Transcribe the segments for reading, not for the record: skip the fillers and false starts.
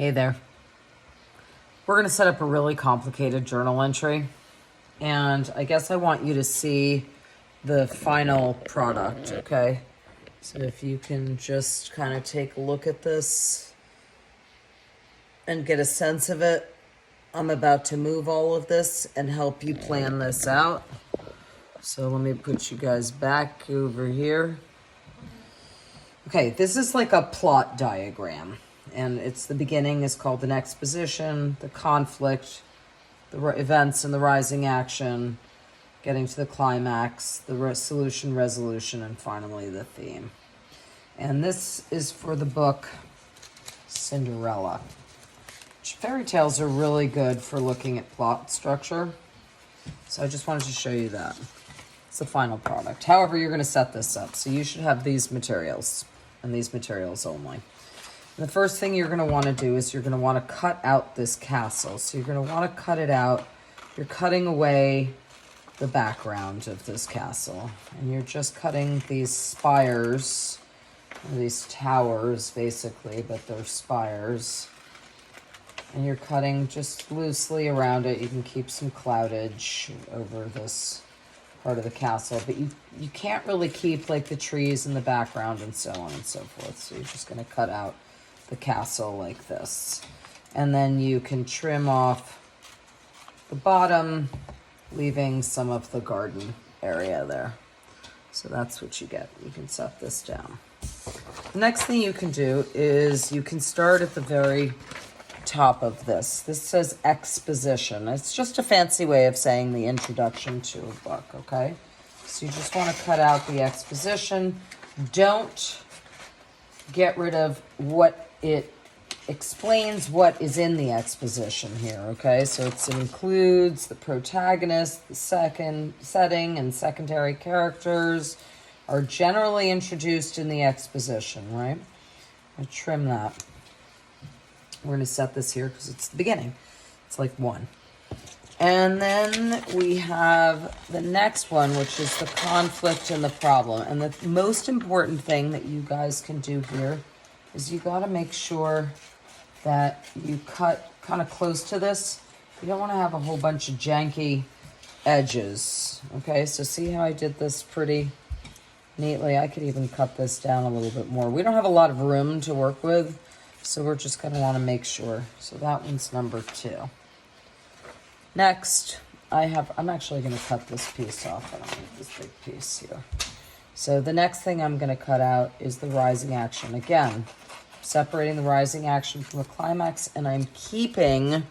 Hey there. We're going to set up a really complicated journal entry. And I guess I want you to see the final product, okay? So if you can just kind of take a look at this and get a sense of it. I'm about to move all of this and help you plan this out. So let me put you guys back over here. Okay, this is like a plot diagram. And it's the beginning is called an exposition, the conflict, the events and the rising action, getting to the climax, the solution, resolution, and finally the theme. And this is for the book Cinderella. Fairy tales are really good for looking at plot structure. So I just wanted to show you that. It's the final product. However, you're going to set this up. So you should have these materials and these materials only. And the first thing you're going to want to do is you're going to want to cut out this castle. So you're going to want to cut it out. You're cutting away the background of this castle. And you're just cutting these spires, or these towers basically, but they're spires. And you're cutting just loosely around it. You can keep some cloudage over this part of the castle, but you can't really keep like the trees in the background and so on and so forth. So you're just going to cut out the castle like this. And then you can trim off the bottom, leaving some of the garden area there. So that's what you get. You can set this down. The next thing you can do is you can start at the very top of this. This says exposition. It's just a fancy way of saying the introduction to a book, okay? So you just want to cut out the exposition. Don't get rid of what it explains what is in the exposition here, okay? So it includes the protagonist, the second setting, and secondary characters are generally introduced in the exposition, right? I trim that. We're going to set this here because it's the beginning. It's like 1. And then we have the next one, which is the conflict and the problem. And the most important thing that you guys can do here is you got to make sure that you cut kind of close to this. You don't want to have a whole bunch of janky edges. Okay, so see how I did this pretty neatly? I could even cut this down a little bit more. We don't have a lot of room to work with, so we're just going to want to make sure. So that one's number 2. Next, I'm actually going to cut this piece off. I don't need this big piece here. So the next thing I'm going to cut out is the rising action. Again, separating the rising action from the climax, and I'm keeping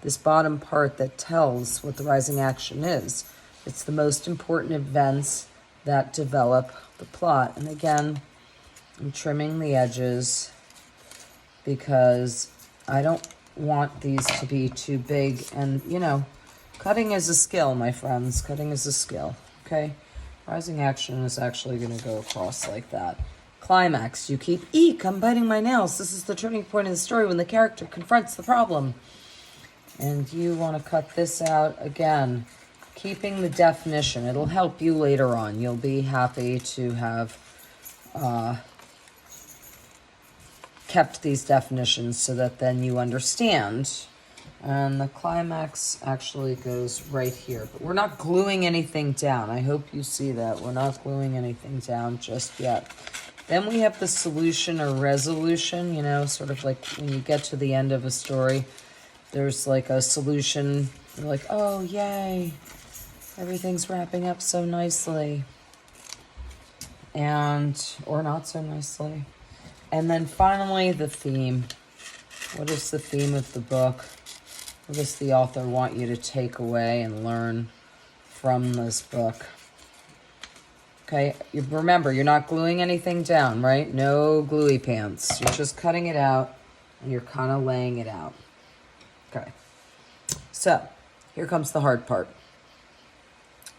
this bottom part that tells what the rising action is. It's the most important events that develop the plot. And again, I'm trimming the edges because I don't want these to be too big. And, you know, cutting is a skill, my friends. Cutting is a skill, okay? Rising action is actually going to go across like that. Climax, you keep, eek, I'm biting my nails. This is the turning point in the story when the character confronts the problem. And you want to cut this out again, keeping the definition. It'll help you later on. You'll be happy to have kept these definitions so that then you understand. And the climax actually goes right here. But we're not gluing anything down. I hope you see that. We're not gluing anything down just yet. Then we have the solution or resolution, you know, sort of like when you get to the end of a story, there's like a solution. You're like, oh, yay. Everything's wrapping up so nicely. Or not so nicely. And then finally, the theme. What is the theme of the book? What does the author want you to take away and learn from this book? Okay, remember, you're not gluing anything down, right? No gluey pants. You're just cutting it out, and you're kind of laying it out. Okay, so here comes the hard part.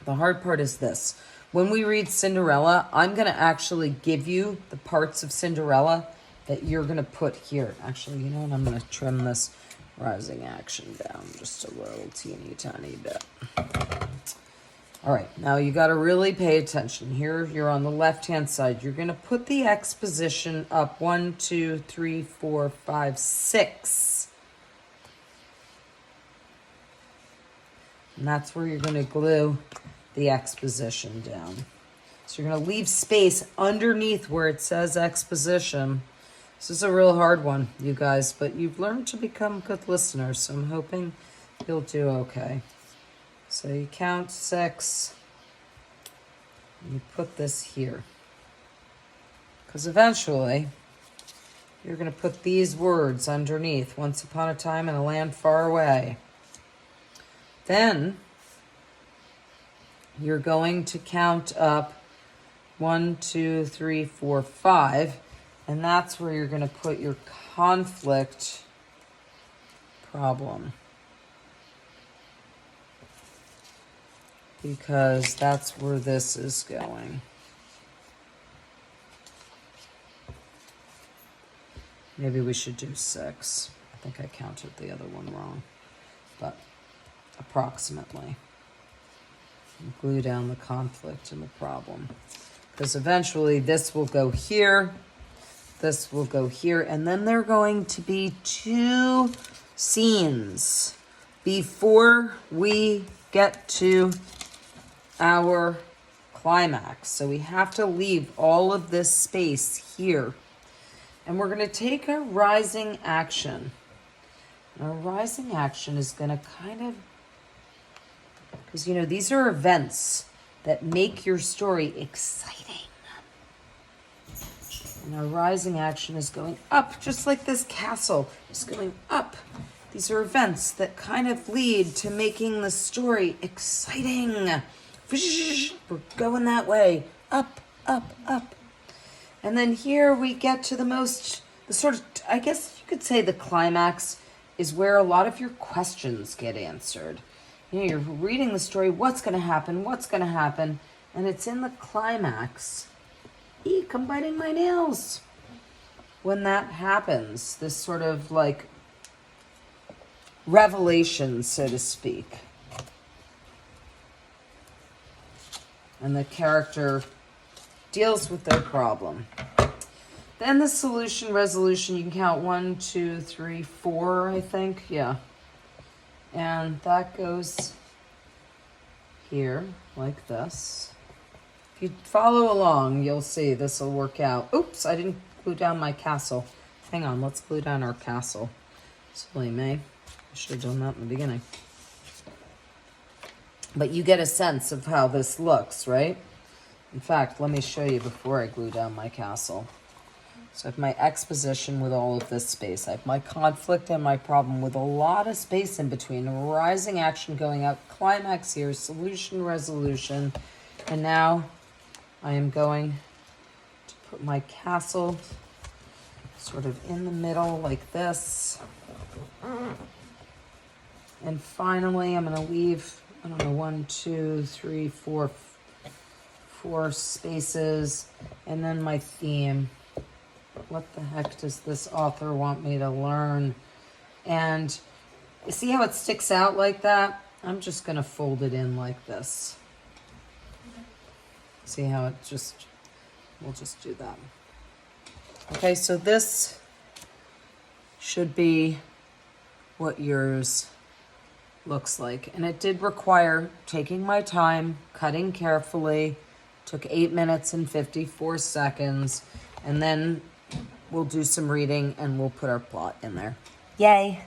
The hard part is this. When we read Cinderella, I'm going to actually give you the parts of Cinderella that you're going to put here. Actually, you know what? I'm going to trim this rising action down just a little teeny tiny bit. All right, now you got to really pay attention. Here, you're on the left-hand side. You're going to put the exposition up 1, 2, 3, 4, 5, 6. And that's where you're going to glue the exposition down. So you're going to leave space underneath where it says exposition. This is a real hard one, you guys, but you've learned to become good listeners, so I'm hoping you'll do okay. So you count 6, and you put this here. Because eventually, you're going to put these words underneath. Once upon a time in a land far away. Then, you're going to count up 1, 2, 3, 4, 5. And that's where you're going to put your conflict problem. Because that's where this is going. Maybe we should do 6. I think I counted the other one wrong. But approximately. And glue down the conflict and the problem. Because eventually this will go here. This will go here, and then there are going to be 2 scenes before we get to our climax. So we have to leave all of this space here. And we're going to take a rising action. Our rising action is going to kind of, because, you know, these are events that make your story exciting. And our rising action is going up, just like this castle is going up. These are events that kind of lead to making the story exciting. We're going that way. Up, up, up. And then here we get to the sort of, I guess you could say the climax is where a lot of your questions get answered. You know, you're reading the story, what's going to happen, what's going to happen, and it's in the climax. Eek, I'm biting my nails. When that happens, this sort of like revelation, so to speak. And the character deals with their problem. Then the solution, resolution, you can count 1, 2, 3, 4, I think. Yeah. And that goes here, like this. If you follow along, you'll see this will work out. Oops, I didn't glue down my castle. Hang on, let's glue down our castle. Silly me. I should have done that in the beginning. But you get a sense of how this looks, right? In fact, let me show you before I glue down my castle. So I have my exposition with all of this space. I have my conflict and my problem with a lot of space in between. A rising action going up, climax here, solution, resolution. And now I am going to put my castle sort of in the middle like this. And finally, I'm going to leave, I don't know, 1, 2, 3, 4 spaces. And then my theme. What the heck does this author want me to learn? And you see how it sticks out like that? I'm just going to fold it in like this. See how it just, we'll just do that. Okay, so this should be what yours looks like. And it did require taking my time, cutting carefully, took 8 minutes and 54 seconds, and then we'll do some reading and we'll put our plot in there. Yay!